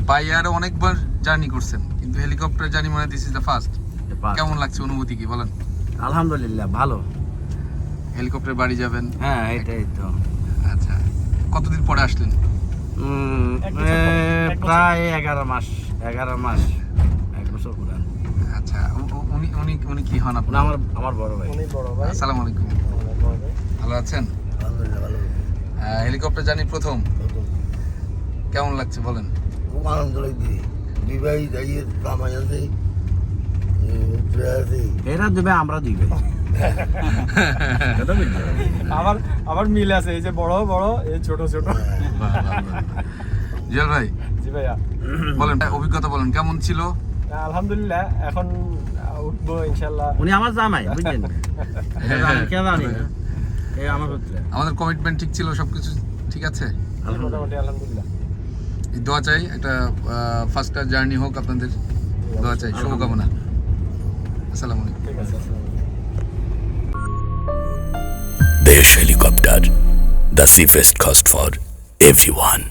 By এয়ারে অনেকবার journey করছেন, কিন্তু হেলিকপ্টার জার্নি মানে দিস ইজ দ্য ফার্স্ট। কেমন লাগছে, অনুভূতি কি বলেন? আলহামদুলিল্লাহ ভালো। হেলিকপ্টার বাড়ি যাবেন? হ্যাঁ এটাই তো। আচ্ছা, কতদিন পরে আসলেন? প্রায় 11 মাস 1 বছর পুরান। আচ্ছা, উনি উনি উনি কি হন আপনার? আমার বড় ভাই। আসসালামু আলাইকুম, ভালো আছেন? আলহামদুলিল্লাহ ভালো। হেলিকপ্টার জার্নি প্রথম, কেমন লাগছে বলেন? খুব আনন্দ লাগছে। দুই ভাই যাইয়ে রামায়ণে এরা দিবে, আমরা দিবে। আবার মিল আছে, এই যে বড় বড়, এই ছোট ছোট। জিয়াল ভাই, জি ভাইয়া বলেন অভিজ্ঞতা বলেন, কেমন ছিল? আলহামদুলিল্লাহ, এখন উঠবো ইনশাল্লাহ। উনি আমার জামাই, বুঝলেন? কে জানি না, এই আমার পুত্র। আমাদের কমিটমেন্ট ঠিক ছিল, সবকিছু ঠিক আছে? মোটামুটি আলহামদুলিল্লাহ। এই দোয়া চাই, একটা ফার্স্ট ক্লাস জার্নি হোক আপনাদের, দোয়া চাই, শুভকামনা। আসসালামু আলাইকুম। ঠিক আছে। Desh Helicopter, the safest cost for everyone.